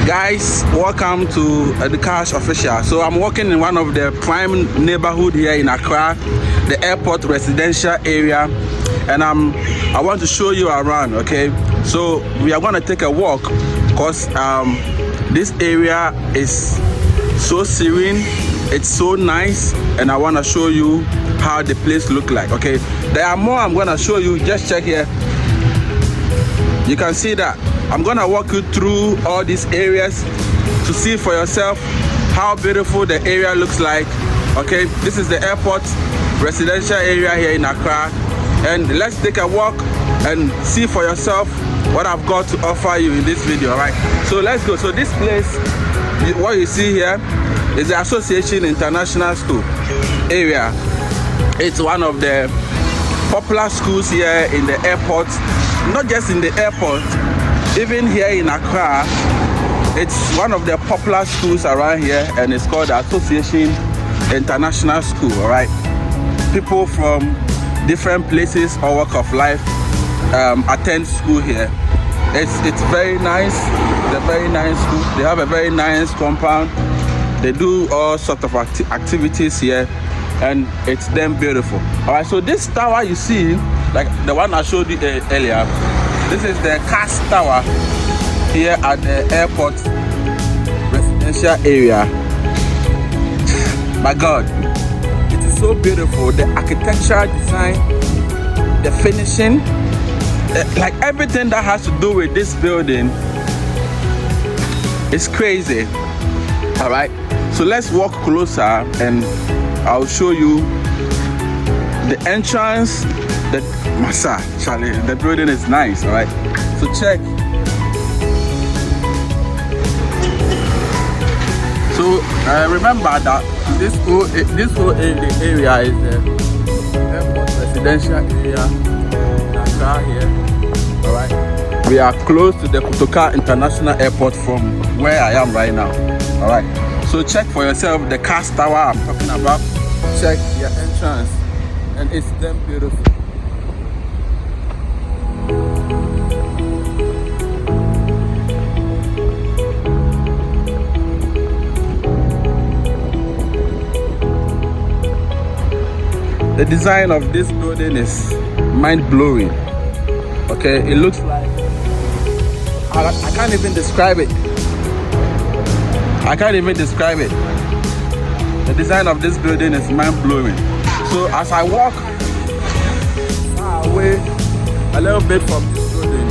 Guys, welcome to AduKash official. So I'm working in one of the prime neighborhood here in Accra, the airport residential area, and I want to show you around. Okay, so we are going to take a walk because this area is so serene, it's so nice, and I want to show you how the place look like. Okay, there are more I'm going to show you. Just check here. You can see that I'm gonna walk you through all these areas to see for yourself how beautiful the area looks like. Okay, this is the airport residential area here in Accra, and let's take a walk and see for yourself what I've got to offer you in this video. All right, so let's go. So this place, what you see here is the Association International School area. It's one of the popular schools here in the airport. Not just in the airport, even here in Accra, it's one of the popular schools around here, and it's called the Association International School. All right, people from different places or walk of life attend school here. It's very nice. It's a very nice school. They have a very nice compound. They do all sorts of activities here, and it's damn beautiful. All right, so this tower you see, like the one I showed you earlier, this is the CAS tower here at the airport residential area. My God, it is so beautiful. The architectural design, the finishing, like everything that has to do with this building is crazy. All right, so let's walk closer and I'll show you the entrance. The building is nice. All right, so check. So remember that this whole area is the airport residential area in Accra here. All right, we are close to the Kotoka International Airport from where I am right now. All right, so check for yourself the CAS tower I'm talking about. Check your entrance, and it's damn beautiful. The design of this building is mind-blowing. Okay, it looks like I can't even describe it. I can't even describe it. The design of this building is mind-blowing. So as I walk far away a little bit from this building,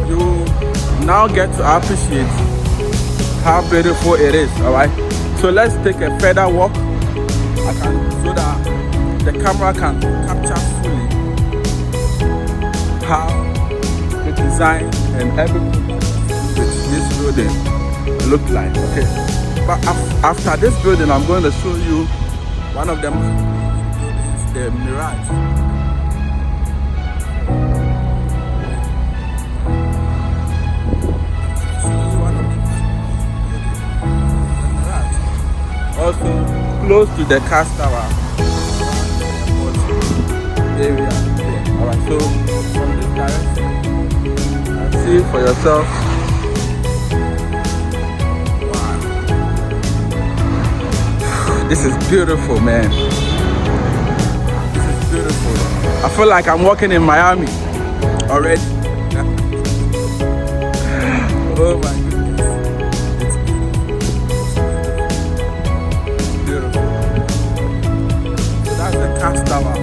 you now get to appreciate how beautiful it is. All right, so let's take a further walk. So that the camera can capture fully how the design and everything with this building look like. Okay, but after this building, I'm going to show you one of them, the Mirage. Also close to the CAS tower area. All right, so from this direction, see for yourself. Wow, this is beautiful, man. This is beautiful. I feel like I'm walking in Miami already. Oh my goodness, it's beautiful. So that's the CAS tower.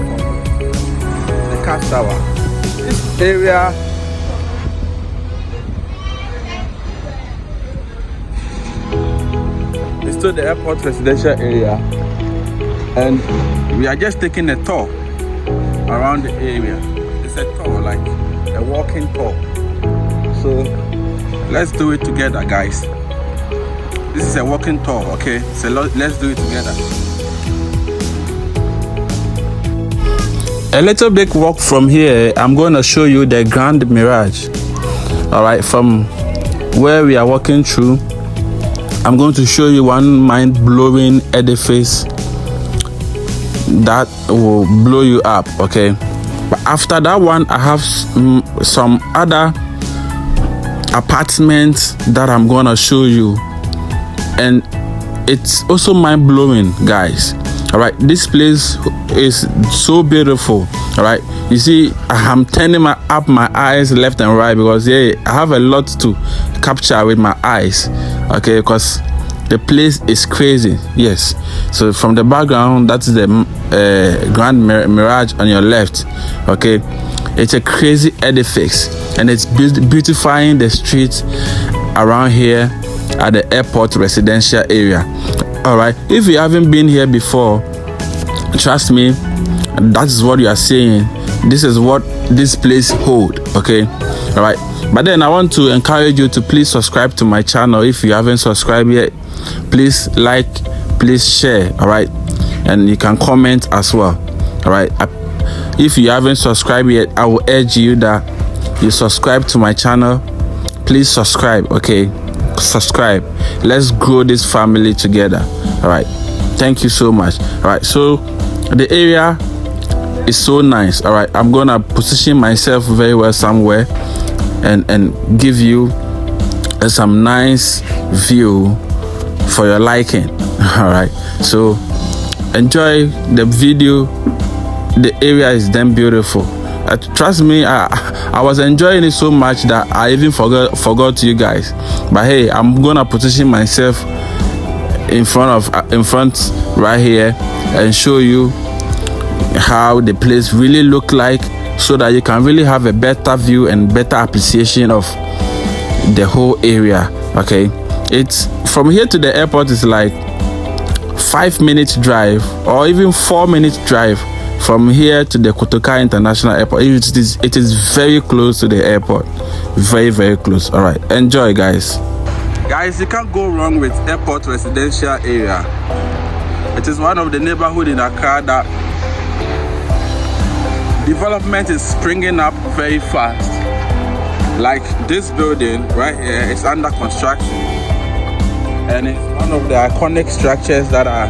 CAS tower. This area is still the airport residential area, and we are just taking a tour around the area. It's a tour, like a walking tour. So let's do it together, guys. This is a walking tour, okay? So let's do it together. A little bit walk from here, I'm going to show you the Grand Mirage. All right, from where we are walking through, I'm going to show you one mind-blowing edifice that will blow you up. Okay, but after that one, I have some other apartment that I'm gonna show you, and it's also mind-blowing, guys. All right, this place is so beautiful. All right, you see, I'm turning my eyes left and right because I have a lot to capture with my eyes. Okay, because the place is crazy. Yes, so from the background, that's the Grand Mirage on your left. Okay, it's a crazy edifice, and it's beautifying the streets around here at the airport residential area. All right, if you haven't been here before, trust me, that is what you are seeing. This is what this place hold. Okay, all right, but then I want to encourage you to please subscribe to my channel. If you haven't subscribed yet, please like, please share. All right, and you can comment as well. All right, if you haven't subscribed yet, I will urge you that you subscribe to my channel. Please subscribe. Okay, subscribe. Let's grow this family together. All right, thank you so much. All right, so the area is so nice. All right, I'm gonna position myself very well somewhere and give you some nice view for your liking. All right, so enjoy the video. The area is damn beautiful. Trust me, I was enjoying it so much that I even forgot you guys. But hey, I'm gonna position myself in front right here and show you how the place really look like, so that you can really have a better view and better appreciation of the whole area. Okay, it's from here to the airport is like 5 minutes drive, or even 4 minutes drive from here to the AduKash International Airport. It is very close to the airport, very, very close. All right, enjoy, guys. Guys, you can't go wrong with airport residential area. It is one of the neighborhood in Accra that development is springing up very fast. Like this building right here is under construction, and it's one of the iconic structures that are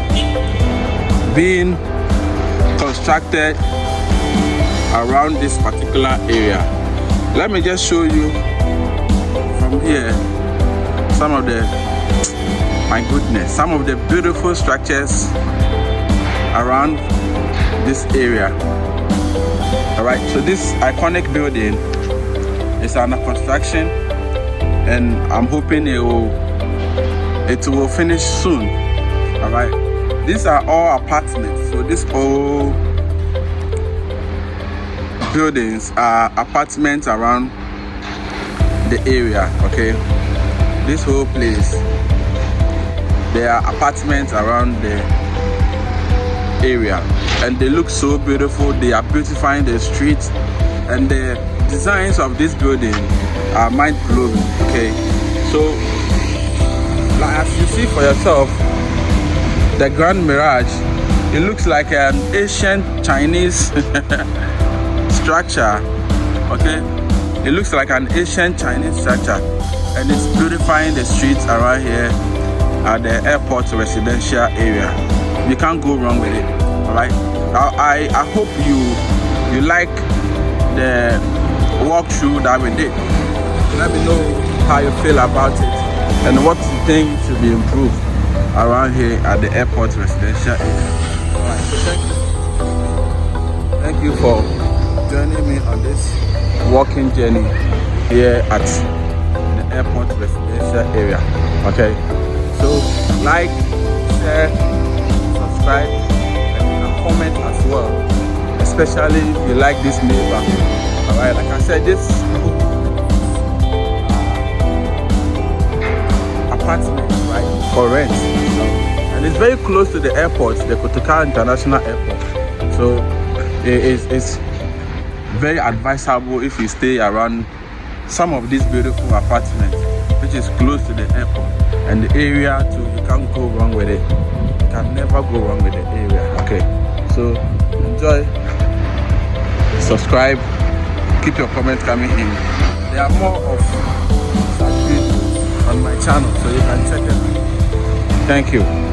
being constructed around this particular area. Let me just show you from here some of the, my goodness, some of the beautiful structures around this area. All right, so this iconic building is under construction, and I'm hoping it will finish soon. All right, these are all apartments. So these all buildings are apartments around the area. Okay, this whole place, there are apartments around the area, and they look so beautiful. They are beautifying the streets, and the designs of this building are mind-blowing. Okay, so like as you see for yourself, the Grand Mirage, it looks like an ancient Chinese structure. Okay, it looks like an ancient Chinese structure, and it's beautifying the streets around here at the airport residential area. You can't go wrong with it. All right, I hope you like the walkthrough that we did. Let me know how you feel about it and what you think should be improved around here at the airport residential area. All right, so thank you for joining me on this walking journey here at the airport residential area. Okay, so like, share, subscribe, and comment as well, especially if you like this neighborhood. All right, like I said, this apartment, right, for rent, and it's very close to the airport, the AduKash International Airport. So it's very advisable if you stay around some of these beautiful apartments, which is close to the airport, and the area too. You can't go wrong with it. You can never go wrong with the area. Okay, so enjoy, subscribe, keep your comments coming in. There are more of such videos on my channel, so you can check it out. Thank you.